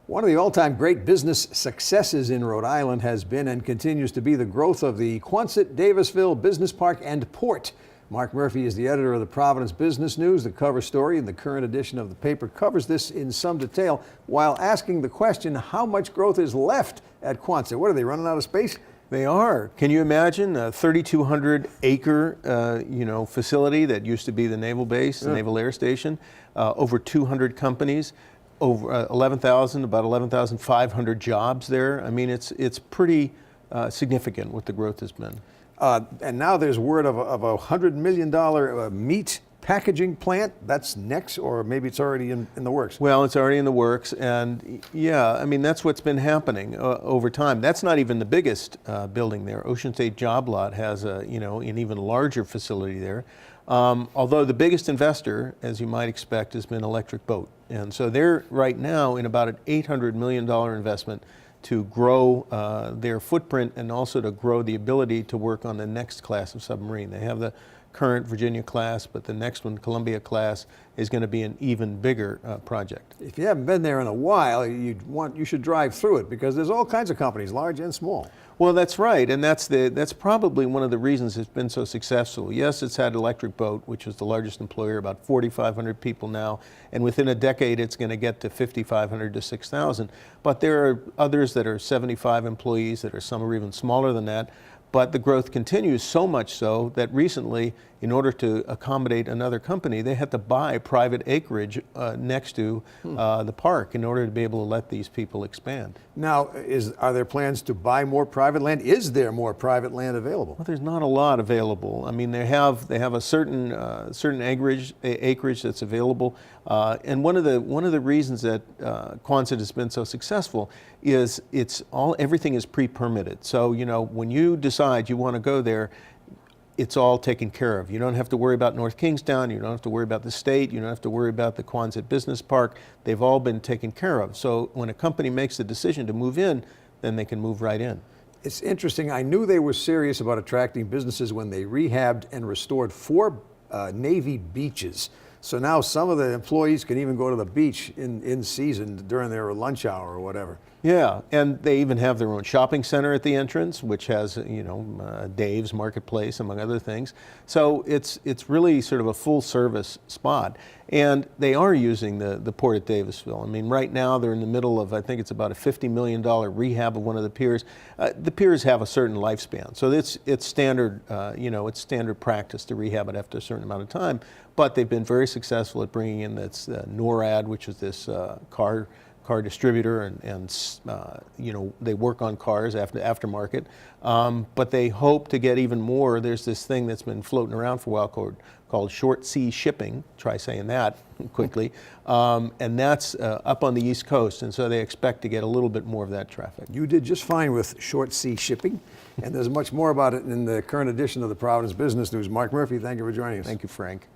One of the all-time great business successes in Rhode Island has been and continues to be the growth of the Quonset Davisville Business Park and Port. Mark Murphy is the editor of the Providence Business News. The cover story in the current edition of the paper covers this in some detail while asking the question, how much growth is left at Quonset? What, are they running out of space? They are. Can you imagine a 3,200 acre facility that used to be the naval base, the Naval Air Station, over 200 companies, over about 11,500 jobs there. I mean, it's pretty significant what the growth has been. And now there's word of a $100 million meat packaging plant. That's next, or maybe it's already in the works? Well, it's already in the works, and yeah, I mean, that's what's been happening over time. That's not even the biggest building there. Ocean State Job Lot has an even larger facility there. Although the biggest investor, as you might expect, has been Electric Boat. And so they're right now in about an $800 million investment to grow their footprint and also to grow the ability to work on the next class of submarine. They have the current Virginia class, but the next one, Columbia class, is going to be an even bigger project. If you haven't been there in a while, you should drive through it, because there's all kinds of companies, large and small. Well, that's right, and that's probably one of the reasons it's been so successful. Yes, it's had Electric Boat, which was the largest employer, about 4,500 people now, and within a decade it's going to get to 5,500 to 6,000. But there are others that are 75 employees, some are even smaller than that. But the growth continues, so much so that recently, in order to accommodate another company, they had to buy private acreage next to the park in order to be able to let these people expand. Now, are there plans to buy more private land? Is there more private land available? Well, there's not a lot available. I mean, they have a certain acreage that's available, and one of the reasons that Quonset has been so successful is everything is pre-permitted. So when you decide you want to go there, it's all taken care of. You don't have to worry about North Kingstown, you don't have to worry about the state, you don't have to worry about the Quonset Business Park. They've all been taken care of. So when a company makes the decision to move in, then they can move right in. It's interesting. I knew they were serious about attracting businesses when they rehabbed and restored 4 Navy beaches. So now some of the employees can even go to the beach in season during their lunch hour or whatever. Yeah, and they even have their own shopping center at the entrance, which has, Dave's Marketplace, among other things. So it's really sort of a full-service spot. And they are using the port at Davisville. I mean, right now they're in the middle of, I think it's about a $50 million rehab of one of the piers. The piers have a certain lifespan, so it's standard, it's standard practice to rehab it after a certain amount of time. But they've been very successful at bringing in this NORAD, which is this car distributor, and they work on cars aftermarket, but they hope to get even more. There's this thing that's been floating around for a while called short sea shipping. Try saying that quickly. And that's up on the East Coast, and so they expect to get a little bit more of that traffic. You did just fine with short sea shipping, and there's much more about it in the current edition of the Providence Business News. Mark Murphy, thank you for joining us. Thank you, Frank.